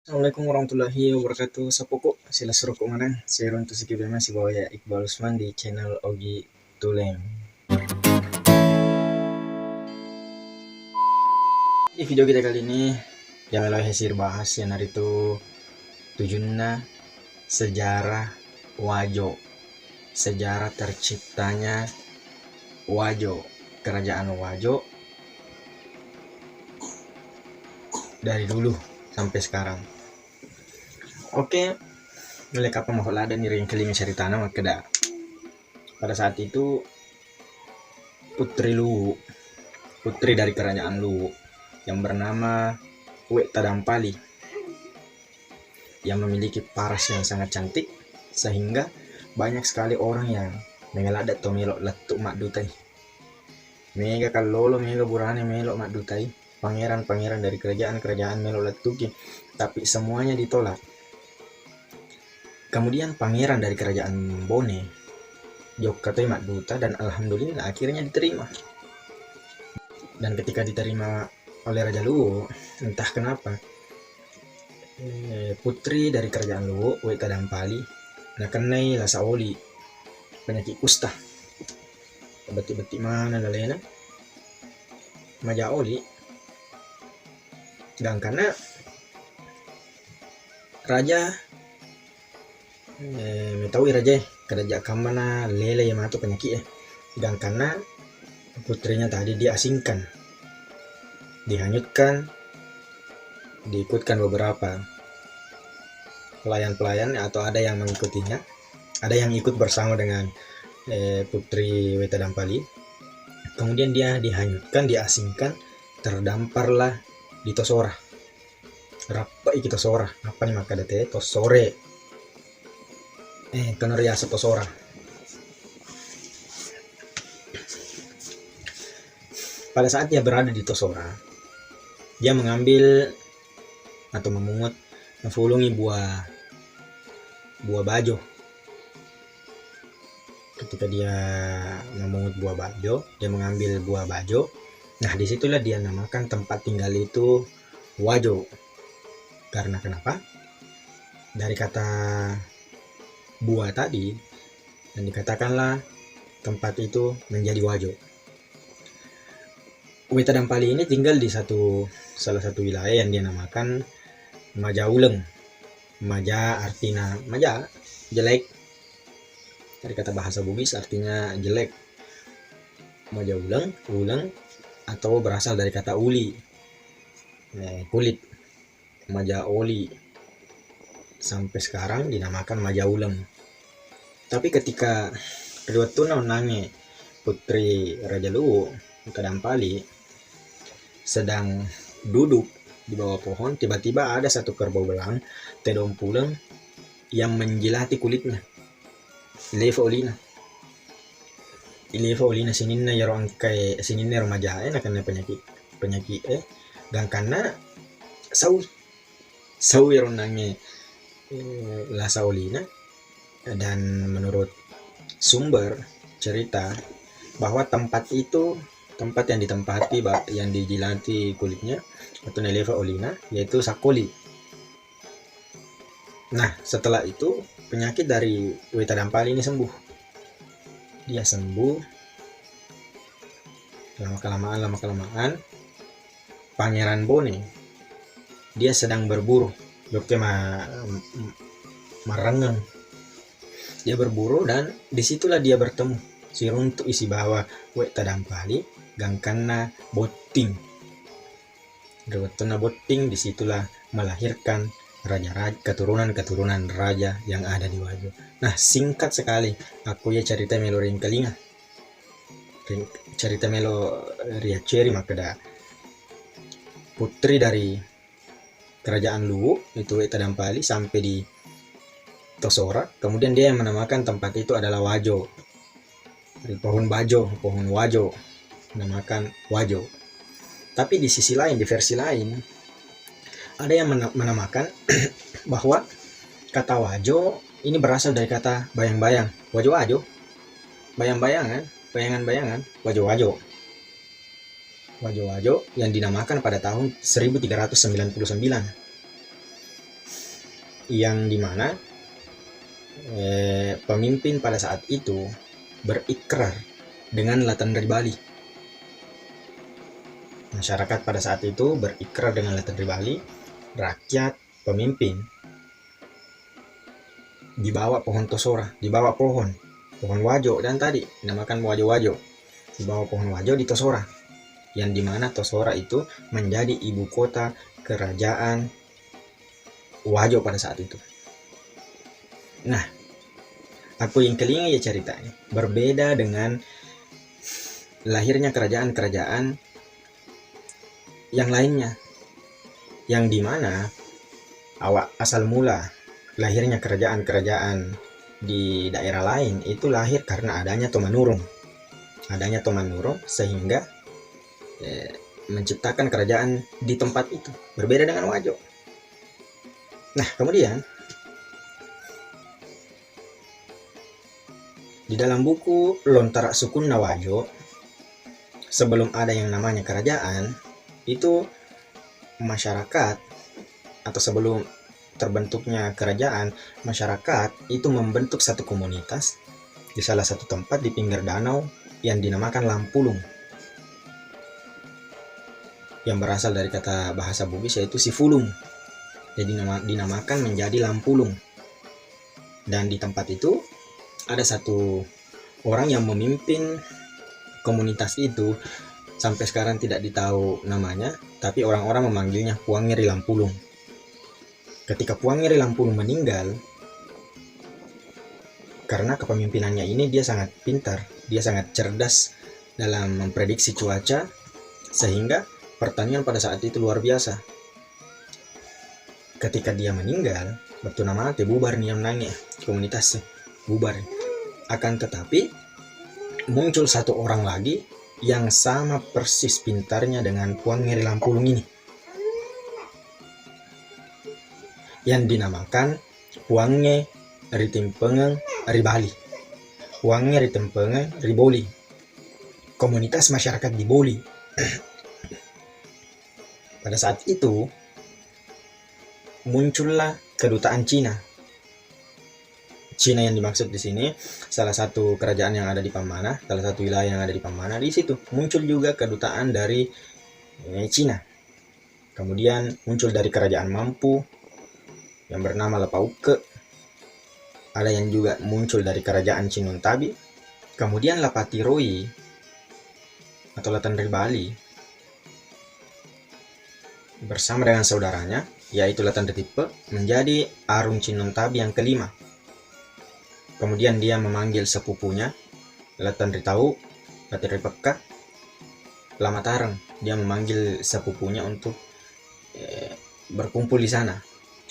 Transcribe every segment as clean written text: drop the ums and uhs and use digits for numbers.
Assalamualaikum warahmatullahi wabarakatuh. Sapoko sila suruh ko mana. Saya untuk si kibema si bawa ya Iqbal Usman di channel Ogi Tuleng. Di video kita kali ini yang melalui hasil bahas yang hari itu tujuannya sejarah Wajo, sejarah terciptanya Wajo, kerajaan Wajo dari dulu sampai sekarang. Oke, mulai kapan mau ada nih yang kelima ceritanya makeda. Pada saat itu putri dari kerajaan Luwu yang bernama Wek Tadampali yang memiliki paras yang sangat cantik sehingga banyak sekali orang yang mengeladak atau melok letuk mak dutai. Mega kalolo mega burane melok mak dutai, pangeran-pangeran dari kerajaan melok letuki, tapi semuanya ditolak. Kemudian pangeran dari kerajaan Bone jok katanya mak duta dan alhamdulillah akhirnya diterima. Dan ketika diterima oleh Raja Luwu, entah kenapa putri dari kerajaan Luwu, Wek Tadampali, nakenai lasa oli penyakit kusta. Beti-beti mana lalena maja oli. Dan karena raja metahui raja kerajaan kamana lele yang matu penyakit dan karena putrinya tadi diasingkan, dihanyutkan, diikutkan beberapa pelayan-pelayan atau ada yang mengikutinya, ada yang ikut bersama dengan putri Wek Tadampali. Kemudian dia dihanyutkan, diasingkan, terdamparlah di Tosora. Rapa iki Tosora, apa nih maka dete Tosore. Kanariasa Tosora. Pada saat dia berada di Tosora, dia mengambil atau memungut, memfulungi buah bajo. Ketika dia memungut buah bajo, dia mengambil buah bajo. Nah, disitulah dia namakan tempat tinggal itu Wajo. Karena kenapa? Dari kata buah tadi, dan dikatakanlah tempat itu menjadi Wajo. Wek Tadampali ini tinggal di salah satu wilayah yang dia namakan Majauleng. Maja artinya maja, jelek. Dari kata bahasa Bugis artinya jelek. Majauleng, uleng, atau berasal dari kata uli, kulit. Maja oli. Sampai sekarang dinamakan Majauleng. Tapi ketika kedua tuna menangi putri Raja Luwu, Tadampali, sedang duduk di bawah pohon, tiba-tiba ada satu kerbau belang tedong pulang yang menjilati kulitnya. Ileva olina sininna yaro angkai sininna remaja karena penyakit dan karena sau yaro nange lasa olina. Dan menurut sumber cerita bahwa tempat yang ditempati, yang dijilati kulitnya atau Neleva olina yaitu Sakoli. Nah, setelah itu penyakit dari Wek Tadampali ini sembuh. Dia sembuh. Lama-kelamaan Pangeran Bone dia sedang berburu. Dokter marangan. Dia berburu dan disitulah dia bertemu si runtuk isi bawa Wek Tadampali gangkana boting. Gawatana boting, disitulah melahirkan raja-raja, keturunan raja yang ada di Wajo. Nah, singkat sekali aku ya cerita melo ring kelinga. Cerita melo riaceri makada putri dari kerajaan Luwu itu Wek Tadampali sampai di Tosora, kemudian dia yang menamakan tempat itu adalah Wajo. Dari pohon Wajo, menamakan Wajo. Tapi di sisi lain, di versi lain, ada yang menamakan bahwa kata Wajo ini berasal dari kata bayang-bayang. Wajo-wajo, bayang-bayangan, bayangan-bayangan, wajo-wajo. Wajo-wajo yang dinamakan pada tahun 1399. yang dimana pemimpin pada saat itu berikrar dengan Latan Ribali. Masyarakat pada saat itu berikrar dengan Latan Ribali, rakyat, pemimpin dibawa pohon tosora, dibawa pohon wajo, dan tadi dinamakan wajo-wajo, dibawa pohon wajo di Tosora, yang dimana Tosora itu menjadi ibu kota kerajaan Wajo pada saat itu. Nah, aku yang kelinga ya ceritanya berbeda dengan lahirnya kerajaan-kerajaan yang lainnya, yang dimana asal mula lahirnya kerajaan-kerajaan di daerah lain itu lahir karena adanya Tomanurung sehingga menciptakan kerajaan di tempat itu, berbeda dengan Wajo. Nah, kemudian di dalam buku Lontara Sukunna Wajo, sebelum ada yang namanya kerajaan, itu masyarakat, atau sebelum terbentuknya kerajaan, masyarakat itu membentuk satu komunitas di salah satu tempat di pinggir danau yang dinamakan Lampulung, yang berasal dari kata bahasa Bugis yaitu Sifulung. Jadi dinamakan menjadi Lampulung. Dan di tempat itu ada satu orang yang memimpin komunitas itu, sampai sekarang tidak ditahu namanya, tapi orang-orang memanggilnya Puang Ngeri Lampulung. Ketika Puang Ngeri Lampulung meninggal, karena kepemimpinannya ini dia sangat pintar, dia sangat cerdas dalam memprediksi cuaca, sehingga pertanian pada saat itu luar biasa. Ketika dia meninggal, waktu nama bubar nih yang nanya, komunitasnya bubar. Akan tetapi muncul satu orang lagi yang sama persis pintarnya dengan Puang Ngeri Lampulung ini, yang dinamakan Puang Ngeri Timpengeng Ribali, Puang Ngeri Timpengeng Riboli, komunitas masyarakat di Boli. Pada saat itu muncullah kedutaan Cina. Cina yang dimaksud di sini salah satu kerajaan yang ada di Pamana, salah satu wilayah yang ada di Pamana. Di situ muncul juga kedutaan dari Cina. Kemudian muncul dari kerajaan Mampu yang bernama Lapauke. Ada yang juga muncul dari kerajaan Cinuntabi. Kemudian Lapatiroi atau Latan Ribali bersama dengan saudaranya yaitu Latan Retipe menjadi Arung Cinuntabi yang kelima. Kemudian dia memanggil sepupunya Latan Ritau, Latan Ripeka, Lamatarang. Dia memanggil sepupunya untuk berkumpul di sana.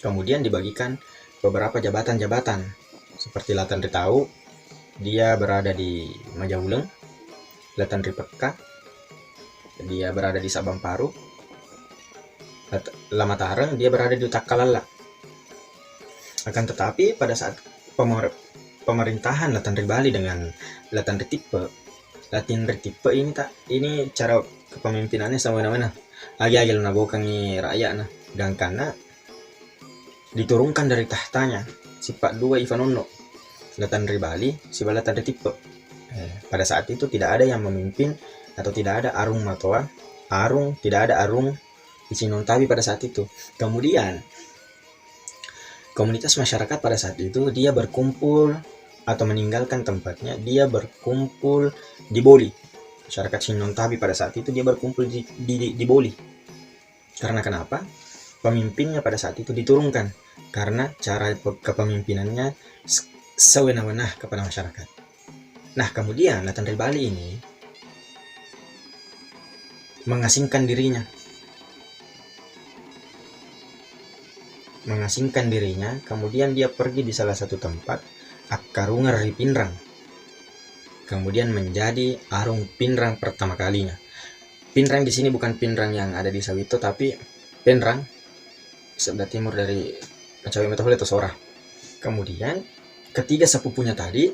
Kemudian dibagikan beberapa jabatan-jabatan seperti Latan Ritau, dia berada di Majauleng. Latan Ripeka, dia berada di Sabamparu. Lamatarang, dia berada di Takalala. Akan tetapi pada saat pemerintahan Latan Ribali dengan Latan Retipe ini cara kepemimpinannya sama mana agak nabokan rakyat nah, dan karena diturunkan dari tahtanya sifat dua Ivanono Latan Ribali si Latan Retipe. Pada saat itu tidak ada yang memimpin atau tidak ada Arung Matoa, tidak ada Arung di Cinuntabi pada saat itu. Kemudian komunitas masyarakat pada saat itu dia berkumpul atau meninggalkan tempatnya, dia berkumpul di Boli. Masyarakat Cinuntabi pada saat itu dia berkumpul di Boli. Karena kenapa? Pemimpinnya pada saat itu diturunkan karena cara kepemimpinannya sewenang-wenang kepada masyarakat. Nah, kemudian Latan Ribali ini mengasingkan dirinya, kemudian dia pergi di salah satu tempat Akarungar di Pinrang, kemudian menjadi Arung Pinrang pertama kalinya. Pinrang di sini bukan Pinrang yang ada di Sawito, tapi Pinrang sebelah timur dari Pacawi Metahule Tosora. Kemudian ketiga sepupunya tadi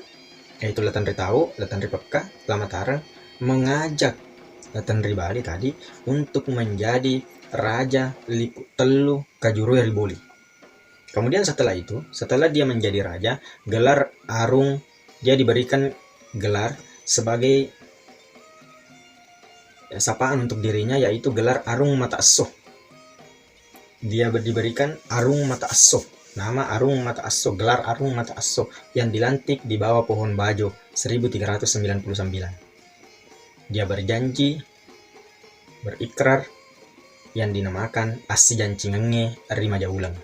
yaitu Latan Ritau, Latan Ripeka, Lamatarang mengajak Latan Ribali tadi untuk menjadi Raja Lipu Telu Kajuru Riboli. Kemudian setelah itu, setelah dia menjadi raja, gelar Arung, dia diberikan gelar sebagai sapaan untuk dirinya, yaitu gelar Arung Mata Esso. Dia diberikan Arung Mata Esso, nama Arung Mata Esso, gelar Arung Mata Esso, yang dilantik di bawah pohon bajo 1399. Dia berjanji, berikrar, yang dinamakan Asi Jancingenge Rimajaulang.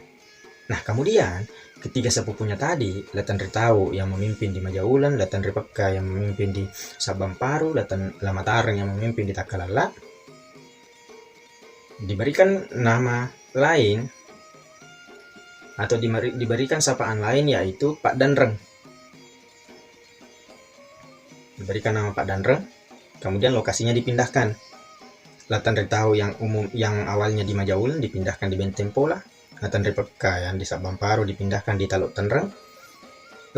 Nah, kemudian ketiga sepupunya tadi, Latan Ritau yang memimpin di Majaulan, Latan Ripeka yang memimpin di Sabamparu, Latan Lamatarang yang memimpin di Takalala, diberikan nama lain atau diberikan sapaan lain, yaitu Pak Danreng. Diberikan nama Pak Danreng, kemudian lokasinya dipindahkan. Latan Ritau yang awalnya di Majaulan dipindahkan di Benteng Pola, Latan Ripeka yang di Sabamparu dipindahkan di Taluk Tanrang,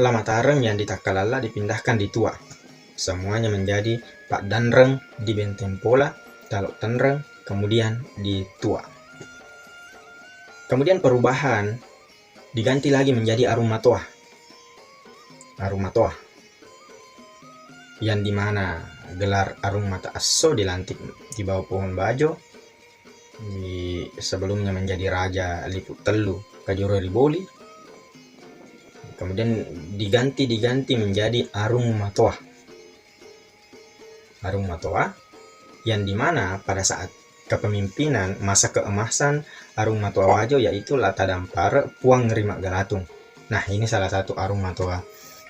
Lamatarang yang di Takalala dipindahkan di Tua. Semuanya menjadi Pak Danreng di Benteng Pola, Taluk Tanrang, kemudian di Tua. Kemudian perubahan diganti lagi menjadi Arung Matoa. Arung Matoa, yang dimana gelar Arung Mata Esso dilantik di bawah pohon bajo, sebelumnya menjadi Raja Liput Telu Kajuru Riboli, kemudian diganti menjadi Arung Matoa. Arung Matoa, yang dimana pada saat kepemimpinan masa keemasan Arung Matoa Wajo, yaitu Lata Dampar Puang Rimak Galatung. Nah, ini salah satu Arung Matoa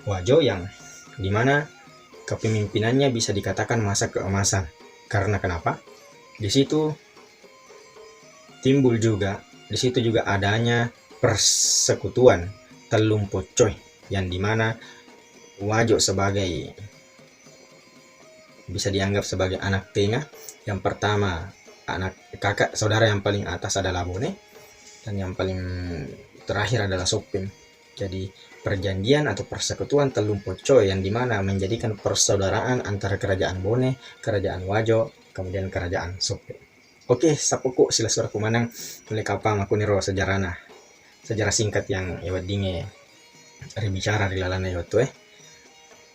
Wajo yang dimana kepemimpinannya bisa dikatakan masa keemasan. Karena kenapa? Di situ timbul juga, di situ juga adanya persekutuan Telung Pocoy, yang dimana Wajo sebagai, bisa dianggap sebagai anak tengah. Yang pertama, anak kakak saudara yang paling atas adalah Bone, dan yang paling terakhir adalah Sopeng. Jadi perjanjian atau persekutuan Telung Pocoy yang dimana menjadikan persaudaraan antara kerajaan Bone, kerajaan Wajo, kemudian kerajaan Sopeng. Oke, sapuku sila surah kumanang mulai kapang aku niro sejarah singkat yang dinge bicara di lalana yoto.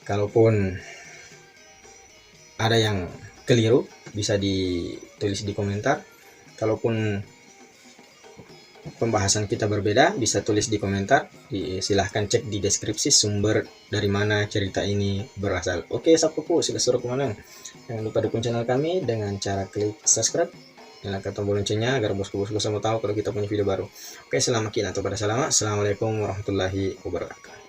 Kalaupun ada yang keliru bisa ditulis di komentar. Kalaupun pembahasan kita berbeda bisa tulis di komentar. Silahkan cek di deskripsi sumber dari mana cerita ini berasal. Oke, sapuku sila surah kumanang. Jangan lupa dukung channel kami dengan cara klik subscribe, nyalakan tombol loncengnya agar bosku-bosku semua tahu kalau kita punya video baru. Oke, selamat kina atau pada salamat. Assalamualaikum warahmatullahi wabarakatuh.